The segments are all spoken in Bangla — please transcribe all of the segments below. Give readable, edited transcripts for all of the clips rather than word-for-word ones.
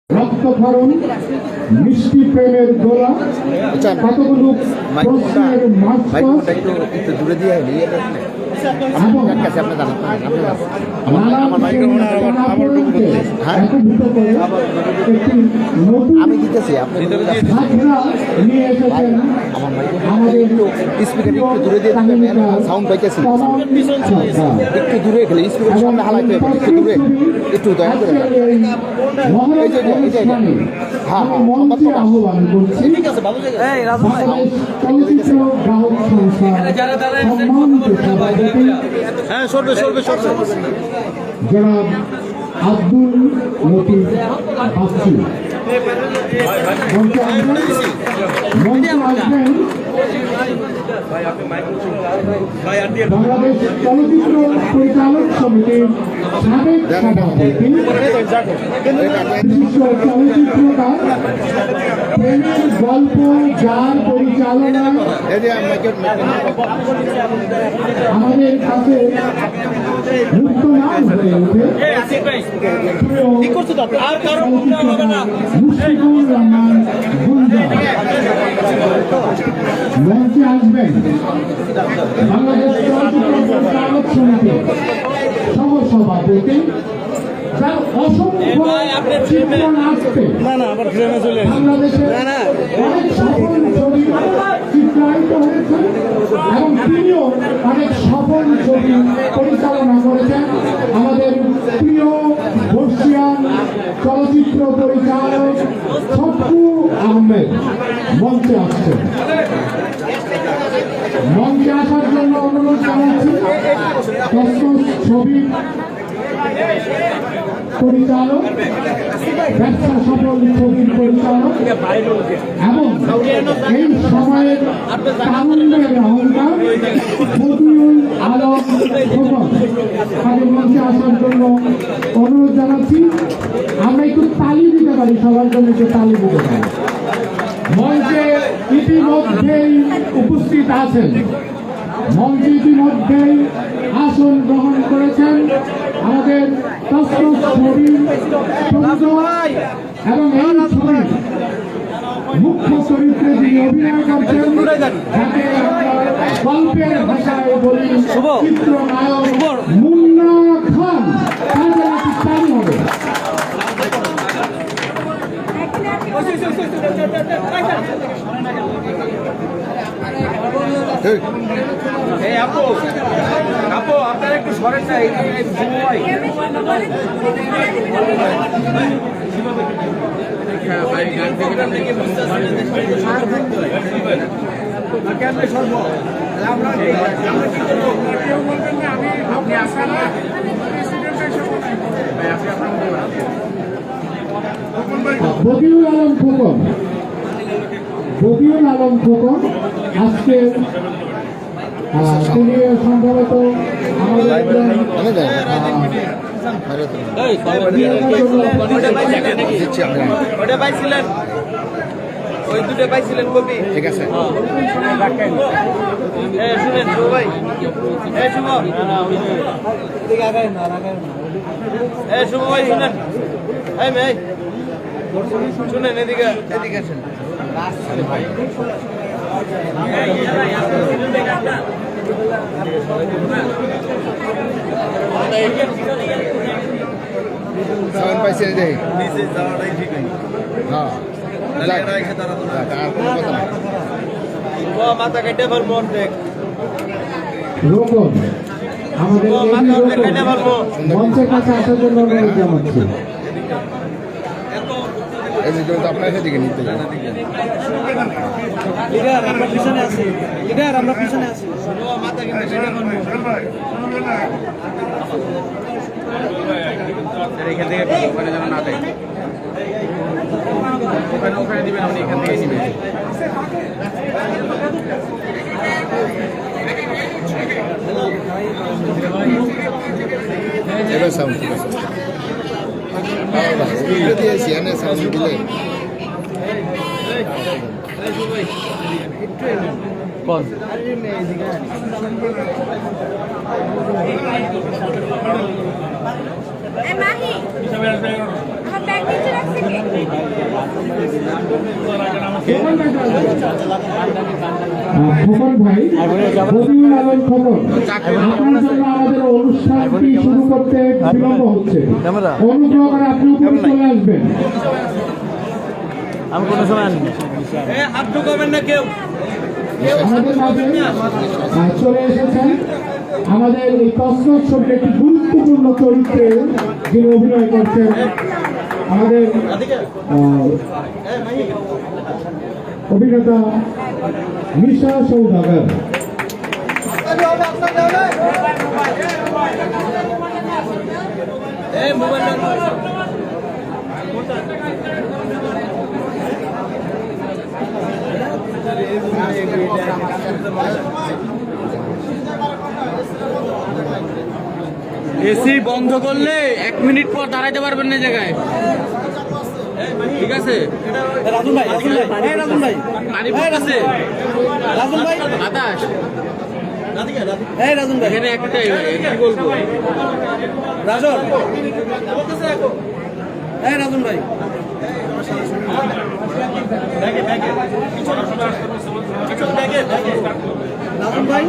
রক্তক্ষরণ, মিষ্টি প্রেমের দোলা, কতগুলো প্রশ্নের মাঝপথ একটু দূরে দিয়ে এবং একত্রিত করে একটি নতুন আমি দিতেছি আপনি ধাঁচরা নিয়ে এসেছেন আমাদের স্পিকার একটু দূরে দিয়ে সাউন্ড পাইতেছি একটু দূরে গেলে স্পিকার সামনে হালাইতে হবে একটু দূরে একটু দয়া করে হ্যাঁ মঞ্চে আহ্বান করছি চলচ্চিত্র গ্রাহক সংস্থা সম্মানিত সভাপতি জনাব আব্দুল লতিফ বাচ্চু মঞ্চে আসবেন বাংলাদেশ চলচ্চিত্র পরিচালক সমিতির সাবেক সভাপতি বিশিষ্ট চলচ্চিত্রকার প্রেমের গল্প যার পরিচালনা আমাদের কাছে মুক্ত নাম হয়ে ওঠে মুশফিকুর রহমান গুলজার মঞ্চে আসবেন বাংলাদেশ চলচ্চিত্র পরিচালক সমিতির সহসভাপতি যার অসংখ্য চিত্রণ আসবে বাংলাদেশের অনেক সফল ছবি চিত্রায়িত হয়েছে এবং তিনিও অনেক সফল ছবি পরিচালনা করেছেন। আমাদের প্রিয় বর্ষিয়ান চলচ্চিত্র পরিচালক ছপ্পু আহমেদ মঞ্চে আসছেন। মঞ্চে আসার জন্য অনুরোধ জানাচ্ছি ছবি পরিচালক, ব্যবসা সফল ছবির পরিচালক এবং এই সময়ের তারুণ্যের অহংকার বদিউল আলম খোকন তাদের মঞ্চে আসার জন্য অনুরোধ জানাচ্ছি। আমরা একটু তালি দিতে পারি, সবার জন্য একটু তালি দিতে পারি। মঞ্চে ইতিমধ্যেই উপস্থিত আছেন, মঞ্চে ইতিমধ্যেই আসন গ্রহণ করেছেন আমাদের ছবি এবং এই ছবি মুখ্য চরিত্রে যিনি অভিনয় করছেন, যাকে গল্পের ভাষায় বলি চিত্রনায়ক মুন্না খান, তাদের একটি তালি হবে। আপু আপনারা একটু সরেন না, বদিউল আলম খোকন, বদিউল আলম খোকন আজকে তিনি সম্ভবত আমাদের পাইছিলেন, ওই দুটো পাইছিলেন কবি, ঠিক আছে শুনেন ভাই, শুভ শুভ ভাই শুনেন, ভাই শুনেন এদিকে এদিকে আসেন। পাইছেন হ্যাঁ মাথা কেটে পারবো অর্ধেক রোকন আমাদের মঞ্চের কাছে আসার জন্য অনুরোধ জানাচ্ছি। আপনার সেদিকে নিতে আমরা পিছনে আছি, আমরা পিছনে আছি। এখান থেকে ওখানে যেন না দেয়, ওখানে দিবেন, আপনি এখান থেকে নিবেন। এবার সাউন্ড ঠিক আছে দিয়েছি এনে সাউন্ড দিলে কোন মাহি আমার ব্যাগ নিচে রাখছি। খোকন ভাই, বদিউল আলম খোকন, আপনার জন্য আমাদের অনুষ্ঠানটি শুরু করতে বিলম্ব হচ্ছে। অনুগ্রহ করে আপনি উপরে চলে আসবেন। আমি কোনো সময় আনিনি। হাত ঢুকাবেন না কেউ। আমাদের মাঝে চলে এসেছেন আমাদের এই কসরত ছবির একটি গুরুত্বপূর্ণ চরিত্রে যিনি অভিনয় করছেন, আমাদের অভিনেতা মিশা সৌদাগর। এসি বন্ধ করলে 1 মিনিট পর দাঁড়াইতে পারবেন না জায়গায়। ঠিক আছে রাজুন ভাই, রাজুন ভাই পানি পড়তেছে, রাজুন ভাই বাতাস, রাজুন ভাই এখানে একটাই কি বলবো, রাজন রাজুন ভাই রাজুন ভাই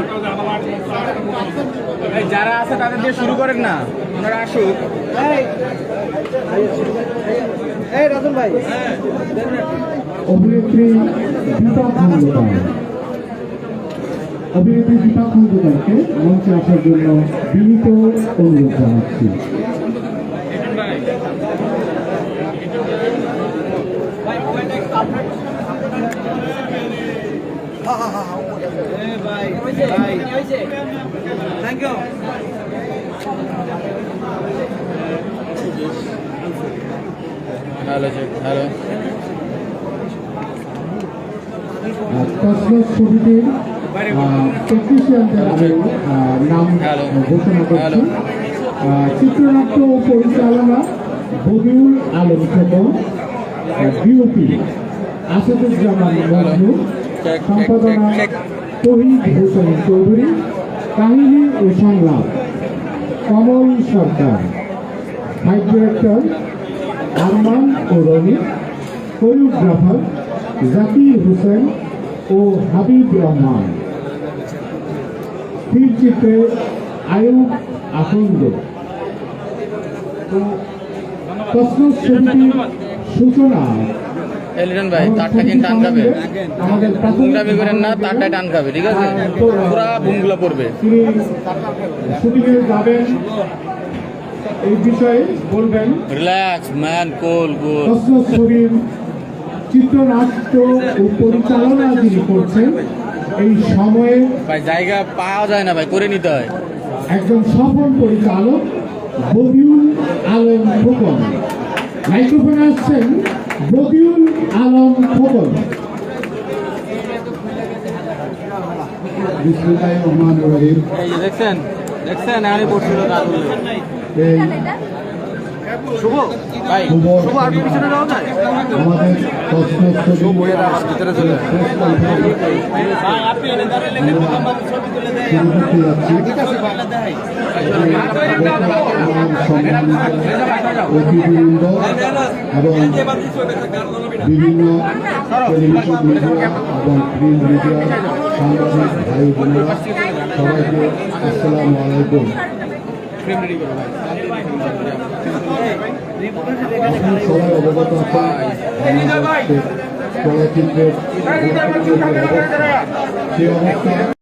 যারা আছে তাদের দিয়ে শুরু করেন না, ওনারা আসুক। রাজুন ভাই অভিনেত্রী দীপা খন্দকার, অভিনেত্রী দীপা খন্দকারকে মঞ্চে আসার জন্য বিনীত অনুরোধ জানাচ্ছি। Thank you. হ্যালো হ্যালো কসরত ছবিটির টেকনিশিয়ানদের আমি নাম ঘোষণা করছি। চিত্রনাট্য ও পরিচালনা বদিউল আলম খোকন, ডিওপি আসাদুজ্জামান মজনু, সম্পাদনা তহিদ হোসেন চৌধুরী, কাহিনী ও সংলাপ কমল সরকার, ফাইট ডিরেক্টর আরমান ও রনি, কোরিওগ্রাফার জাকির হোসেন ও হাবিব রহমান, স্থিরচিত্রে আয়ুব আখন্দ। কসরত ছবিটির সূচনা এলিটন ভাই তারটা কিন্তু টান খাবে, আমাদের বুংলামি করেন না, তারটাই টান খাবে। ঠিক আছে, পুরা বুংলা পড়বে। তিনি শুটিংয়ে যাবেন এই বিষয়ে বলবেন। রিল্যাক্স ম্যান, কোল গোল। কসরত ছবির চিত্রনাট্য ও পরিচালনা যিনি করছেন এই সময়ে ভাই জায়গা পাওয়া যায় না ভাই, করে নিতে হয়। একজন সফল পরিচালক বদিউল আলম খোকন। মাইক্রোফোনে আসছেন বদিউল আলম খোকন। বিসমিল্লাহির রহমানির রহিম। এই যে দেখছেন দেখছেন আরে পড়ছিল কাজল। এই শুভ ভাই, শুভ আর পিছনে যাওয়া যায়। আমাদের কসরত ছবি ভিতরে চলে ভাই আপনি এনে দাঁড়ালে আমার ছবি তুলে দেয়। শুরু করতে যাচ্ছি। অতিথিবৃন্দ এবং বিভিন্ন টেলিভিশন মিডিয়া এবং প্রিন্ট মিডিয়া সাংবাদিক ভাই বোনেরা সবাইকে আসসালামু আলাইকুম। আপনি সবাই অবগত আছেন চলচ্চিত্রের সেই অবস্থা